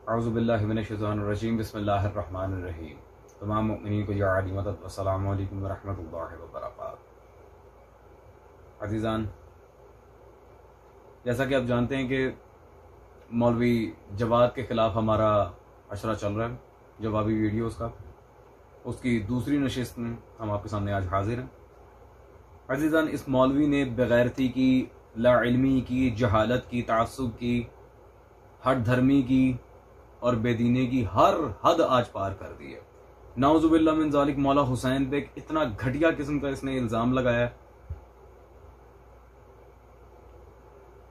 اعوذ باللہ من الشیطان الرجیم بسم اللہ الرحمن الرحیم۔ تمام مؤمنین کو یا علی مدد السلام علیکم ورحمۃ اللہ وبرکاتہ۔ عزیزان، جیسا کہ آپ جانتے ہیں کہ مولوی جواد کے خلاف ہمارا اشرہ چل رہا ہے، جوابی ویڈیوز کا، اس کی دوسری نشست میں ہم آپ کے سامنے آج حاضر ہیں۔ عزیزان، اس مولوی نے بغیرتی کی، لا علمی کی، جہالت کی، تعصب کی، ہٹ دھرمی کی اور بے دینی کی ہر حد آج پار کر دی ہے۔ نعوذ باللہ من ذالک، مولا حسین پہ اتنا گھٹیا قسم کا اس نے الزام لگایا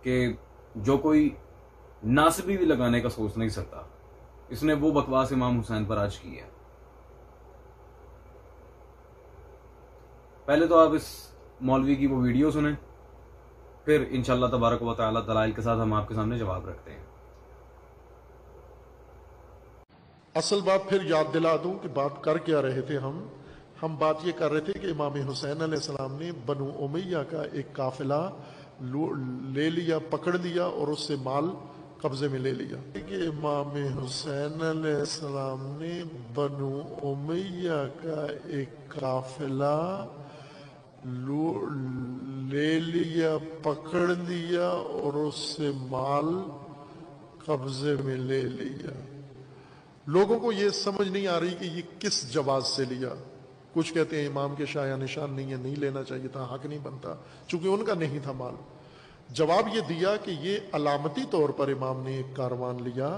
کہ جو کوئی ناصبی بھی لگانے کا سوچ نہیں سکتا۔ اس نے وہ بکواس امام حسین پر آج کی ہے۔ پہلے تو آپ اس مولوی کی وہ ویڈیو سنیں، پھر انشاءاللہ تبارک و تعالی دلائل کے ساتھ ہم آپ کے سامنے جواب رکھتے ہیں۔ اصل بات پھر یاد دلا دوں کہ بات کر کیا رہے تھے ہم بات یہ کر رہے تھے کہ امام حسین علیہ السلام نے بنو امیہ کا ایک قافلہ لے لیا، پکڑ لیا اور اس سے مال قبضے میں لے لیا کہ امام حسین علیہ السلام نے بنو امیہ کا ایک قافلہ لے لیا، پکڑ لیا اور اس سے مال قبضے میں لے لیا۔ لوگوں کو یہ سمجھ نہیں آ رہی کہ یہ کس جواز سے لیا۔ کچھ کہتے ہیں امام کے شایع نشان نہیں ہے، نہیں لینا چاہیے تھا، حق نہیں بنتا، چونکہ ان کا نہیں تھا مال۔ جواب یہ دیا کہ یہ علامتی طور پر امام نے ایک کاروان لیا۔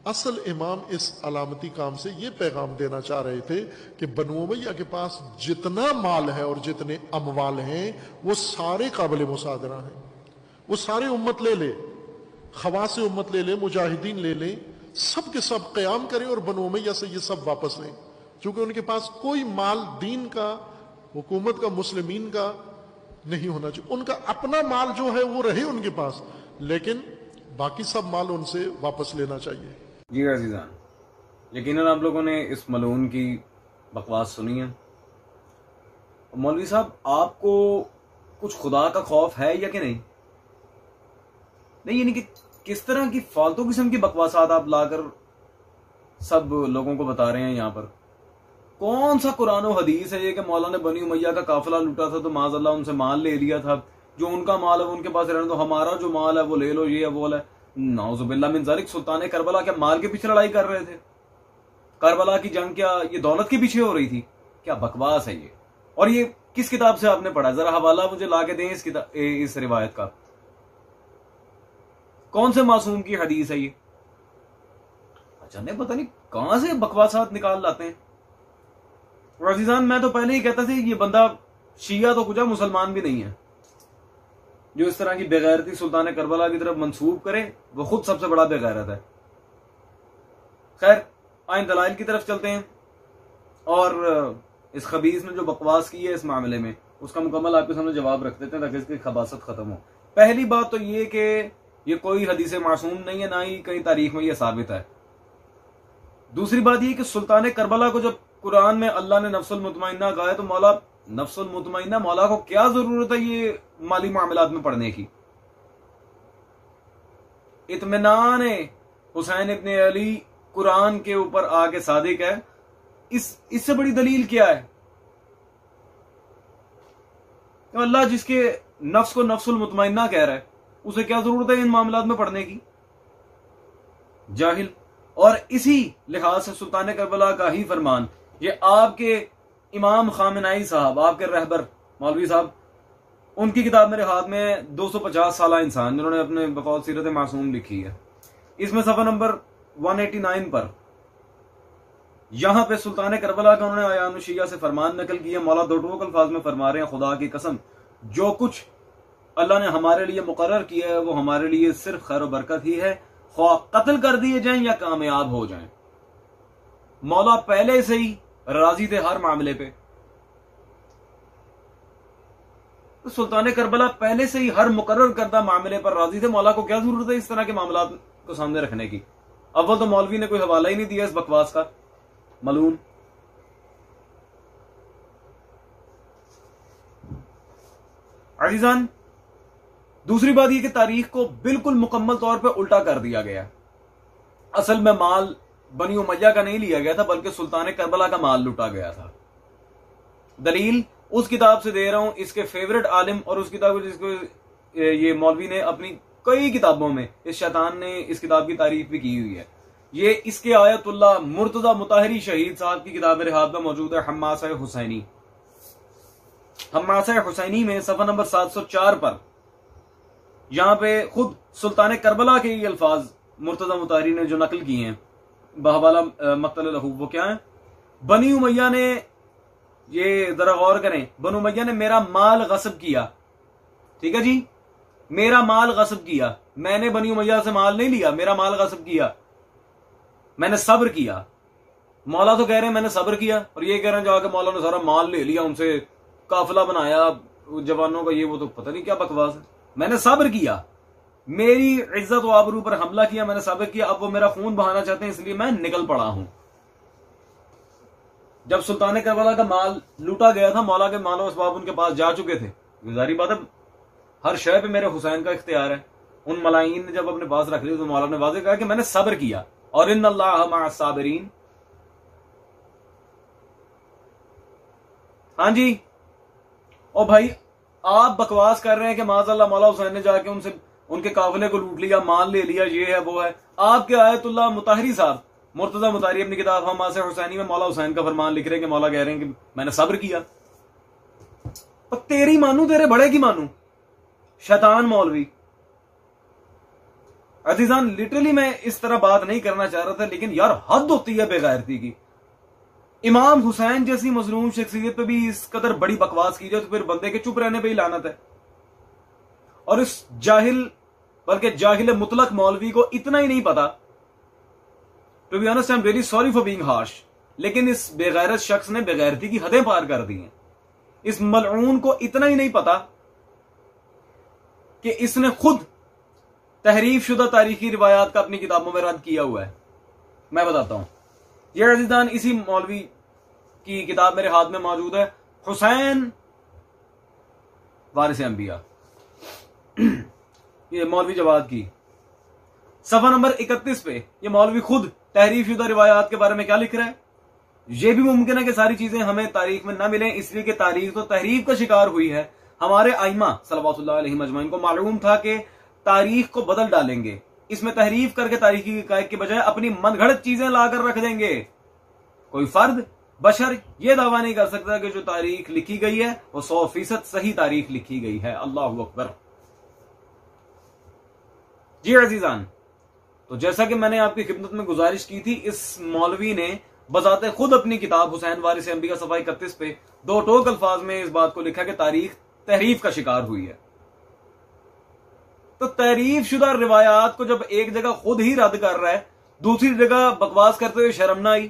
اصل امام اس علامتی کام سے یہ پیغام دینا چاہ رہے تھے کہ بنو امیہ کے پاس جتنا مال ہے اور جتنے اموال ہیں وہ سارے قابل مصادرہ ہیں، وہ سارے امت لے لے، خواص امت لے لے، مجاہدین لے لیں، سب کے سب قیام کریں اور بنو امیہ سے یہ سب واپس لیں، چونکہ ان کے پاس کوئی مال دین کا، حکومت کا، مسلمین کا نہیں ہونا چاہیے۔ ان کا اپنا مال جو ہے وہ رہے ان کے پاس، لیکن باقی سب مال ان سے واپس لینا چاہیے۔ جی عزیزان، یقیناً آپ لوگوں نے اس ملعون کی بکواس سنی ہے۔ مولوی صاحب، آپ کو کچھ خدا کا خوف ہے یا کہ نہیں؟ یعنی کہ کس طرح کی فالتو قسم کی بکواسات آپ لا کر سب لوگوں کو بتا رہے ہیں یہاں پر۔ کون سا قرآن و حدیث ہے یہ کہ مولا نے بنی امیہ کا قافلہ لوٹا تھا تو معاذ اللہ ان سے مال لے لیا تھا، جو ان کا مال ہے ان کے پاس رہنے دو، ہمارا جو مال ہے وہ لے لو، یہ ہے وہ ہے۔ نعوذ باللہ من ذالک، سلطان کربلا کیا مال کے پیچھے لڑائی کر رہے تھے؟ کربلا کی جنگ کیا یہ دولت کے پیچھے ہو رہی تھی؟ کیا بکواس ہے یہ! اور یہ کس کتاب سے آپ نے پڑھا؟ ذرا حوالہ مجھے لا کے دیں اس روایت کا۔ کون سے معصوم کی حدیث ہے یہ؟ اچھا، نہیں پتہ نہیں کہاں سے بکواسات نکال لاتے ہیں۔ اور عزیزان، میں تو پہلے ہی کہتا تھا یہ بندہ شیعہ تو کچھ مسلمان بھی نہیں ہے، جو اس طرح کی بغیرتی سلطان کربلا کی طرف منسوب کرے وہ خود سب سے بڑا بغیرت ہے۔ خیر، آئیں دلائل کی طرف چلتے ہیں اور اس خبیث نے جو بکواس کی ہے اس معاملے میں اس کا مکمل آپ کے سامنے جواب رکھ دیتے ہیں تاکہ اس کی خباثت ختم ہو۔ پہلی بات تو یہ کہ یہ کوئی حدیث معصوم نہیں ہے، نہ ہی کہیں تاریخ میں یہ ثابت ہے۔ دوسری بات یہ کہ سلطان کربلا کو جب قرآن میں اللہ نے نفس المطمئنہ کہا ہے تو مولا نفس المطمئنہ، مولا کو کیا ضرورت ہے یہ مالی معاملات میں پڑھنے کی؟ اطمینان حسین ابن علی قرآن کے اوپر آگے صادق ہے، اس سے بڑی دلیل کیا ہے؟ کہ اللہ جس کے نفس کو نفس المطمئنہ کہہ رہا ہے اسے کیا ضرورت ہے ان معاملات میں پڑھنے کی؟ جاہل۔ اور اسی لحاظ سے سلطان کربلا کا ہی فرمان، یہ آپ کے امام خامنائی صاحب، آپ کے رہبر مولوی صاحب، ان کی کتاب میرے ہاتھ میں 250 سالہ انسان جنہوں نے اپنے بقول سیرت معصوم لکھی ہے، اس میں صفحہ نمبر 189 پر یہاں پہ سلطان کربلا کا انہوں نے عیان الشیعہ سے فرمان نقل کیا۔ مولا دو ٹوک الفاظ میں فرما رہے ہیں، خدا کی قسم جو کچھ اللہ نے ہمارے لیے مقرر کیا ہے وہ ہمارے لیے صرف خیر و برکت ہی ہے، خواہ قتل کر دیے جائیں یا کامیاب ہو جائیں۔ مولا پہلے سے ہی راضی تھے ہر معاملے پہ۔ تو سلطان کربلا پہلے سے ہی ہر مقرر کردہ معاملے پر راضی تھے، مولا کو کیا ضرورت ہے اس طرح کے معاملات کو سامنے رکھنے کی؟ اول تو مولوی نے کوئی حوالہ ہی نہیں دیا اس بکواس کا، ملعون۔ عزیزان، دوسری بات یہ کہ تاریخ کو بالکل مکمل طور پہ الٹا کر دیا گیا۔ اصل میں مال بنی امیہ کا نہیں لیا گیا تھا بلکہ سلطان کربلا کا مال لوٹا گیا تھا. دلیل اس کتاب سے دے رہا ہوں, اس کے فیورٹ عالم اور اس کتاب جس کو یہ مولوی نے اپنی کئی کتابوں میں اس شیطان نے اس کتاب کی تعریف بھی کی ہوئی ہے. یہ اس کے آیت اللہ مرتضی مطہری شہید صاحب کی کتاب میرے ہاتھ میں موجود ہے, حماسہ حسینی. حماسہ حسینی میں صفحہ نمبر 704 پر یہاں پہ خود سلطان کربلا کے یہ الفاظ مرتضی مطہری نے جو نقل کیے ہیں بحوالہ مقتل لہو, وہ کیا ہیں؟ بنی امیہ نے, یہ ذرا غور کریں, بنو امیہ نے میرا مال غصب کیا. ٹھیک ہے جی, میرا مال غصب کیا. میں نے بنی امیہ سے مال نہیں لیا, میرا مال غصب کیا. میں نے صبر کیا. مولا تو کہہ رہے ہیں میں نے صبر کیا, اور یہ کہہ رہے ہیں جا کے مولا نے سارا مال لے لیا, ان سے قافلہ بنایا جوانوں کا, یہ وہ تو پتہ نہیں کیا بکواس ہے. میں نے صبر کیا, میری عزت و آبرو پر حملہ کیا, میں نے صبر کیا. اب وہ میرا خون بہانا چاہتے ہیں اس لیے میں نکل پڑا ہوں. جب سلطان کربلا کا مال لوٹا گیا تھا, مولا کے مال و اسباب ان کے پاس جا چکے تھے. ظاہری بات ہے ہر شے پہ میرے حسین کا اختیار ہے. ان ملائین نے جب اپنے پاس رکھ لی تو مولا نے واضح کہا کہ میں نے صبر کیا, اور ان اللہ مع الصابرین. ہاں جی, او بھائی آپ بکواس کر رہے ہیں کہ معاذ اللہ مولا حسین نے جا کے ان کے قافلے کو لوٹ لیا, مال لے لیا, یہ ہے وہ ہے. آپ کے آیت اللہ مطہری صاحب مرتضی مطہری اپنی کتاب حماسہ حسینی میں مولا حسین کا فرمان لکھ رہے ہیں کہ مولا کہہ رہے ہیں کہ میں نے صبر کیا. اور تیری مانوں تیرے بڑے کی مانوں, شیطان مولوی. عزیزان لٹرلی میں اس طرح بات نہیں کرنا چاہ رہا تھا, لیکن یار حد ہوتی ہے بے غیرتی کی. امام حسین جیسی مظلوم شخصیت پہ بھی اس قدر بڑی بکواس کی جائے تو پھر بندے کے چپ رہنے پہ ہی لعنت ہے. اور اس جاہل بلکہ جاہل مطلق مولوی کو اتنا ہی نہیں پتا. To be honest I am really sorry for being harsh, لیکن اس بے غیرت شخص نے بے غیرتی کی حدیں پار کر دی ہیں. اس ملعون کو اتنا ہی نہیں پتا کہ اس نے خود تحریف شدہ تاریخی روایات کا اپنی کتابوں میں رد کیا ہوا ہے. میں بتاتا ہوں, یہ عزیزان اسی مولوی کی کتاب میرے ہاتھ میں موجود ہے, حسین وارث انبیاء, یہ مولوی جواد کی. صفحہ نمبر 31 پہ یہ مولوی خود تحریف شدہ روایات کے بارے میں کیا لکھ رہا ہے. یہ بھی ممکن ہے کہ ساری چیزیں ہمیں تاریخ میں نہ ملیں, اس لیے کہ تاریخ تو تحریف کا شکار ہوئی ہے. ہمارے ائمہ صلوات اللہ علیہ اجمعین کو معلوم تھا کہ تاریخ کو بدل ڈالیں گے, اس میں تحریف کر کے تاریخی حقائق کے بجائے اپنی من گھڑت چیزیں لا کر رکھ دیں گے. کوئی فرد بشر یہ دعویٰ نہیں کر سکتا کہ جو تاریخ لکھی گئی ہے وہ 100% صحیح تاریخ لکھی گئی ہے. اللہ اکبر. جی عزیزان, تو جیسا کہ میں نے آپ کی خدمت میں گزارش کی تھی, اس مولوی نے بذات خود اپنی کتاب حسین وارث انبیاء صفحہ 31 پہ دو ٹوک الفاظ میں اس بات کو لکھا کہ تاریخ تحریف کا شکار ہوئی ہے. تو تحریف شدہ روایات کو جب ایک جگہ خود ہی رد کر رہا ہے, دوسری جگہ بکواس کرتے ہوئے شرم نہ آئی.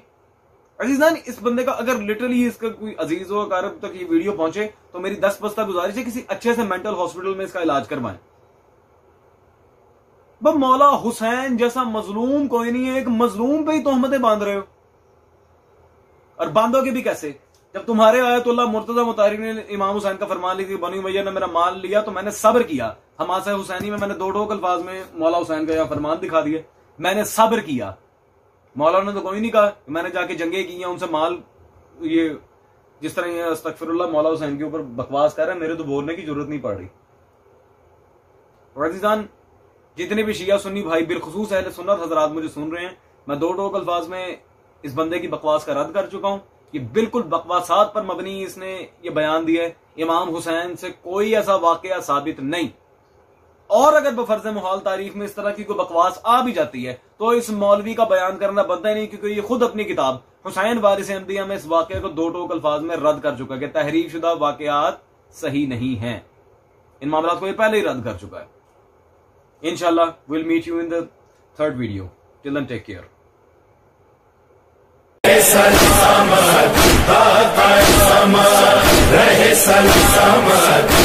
عزیزان اس بندے کا اگر لٹرلی اس کا کوئی عزیز و اقارب تک یہ ویڈیو پہنچے تو میری 10 بستہ گزارش ہے کسی اچھے سے مینٹل ہاسپٹل میں اس کا علاج کروائیں. مولا حسین جیسا مظلوم کوئی نہیں ہے, ایک مظلوم پہ ہی تہمتیں باندھ رہے ہو. اور باندھو گے بھی کیسے جب تمہارے آیت اللہ مرتضی مطہری نے امام حسین کا فرمان لی, بنی امیہ نے میرا مال لیا تو میں نے صبر کیا. حماسہ حسینی میں نے دو ٹوک الفاظ میں مولا حسین کا یہ فرمان دکھا دیا, میں نے صبر کیا. مولا نے تو کوئی نہیں کہا کہ میں نے جا کے جنگیں کی ہیں, ان سے مال, یہ جس طرح یہ استغفر اللہ مولا حسین کے اوپر بکواس کر رہا ہے, میرے تو بولنے کی ضرورت نہیں پڑ رہی. اور عزیزان جتنے بھی شیعہ سنی بھائی بالخصوص اہل سنت حضرات مجھے سن رہے ہیں, میں دو ٹوک الفاظ میں اس بندے کی بکواس کا رد کر چکا ہوں. یہ بالکل بکواسات پر مبنی اس نے یہ بیان دیا ہے. امام حسین سے کوئی ایسا واقعہ ثابت نہیں. اور اگر بفرض محال تاریخ میں اس طرح کی کوئی بکواس آ بھی جاتی ہے تو اس مولوی کا بیان کرنا بنتا ہی نہیں, کیونکہ یہ خود اپنی کتاب حسین وارث انبیاء میں اس واقعے کو دو ٹوک الفاظ میں رد کر چکا کہ تحریف شدہ واقعات صحیح نہیں ہیں. ان معاملات کو یہ پہلے ہی رد کر چکا ہے. انشاءاللہ we'll meet you in the third video. Till then, take care. رہے سلامت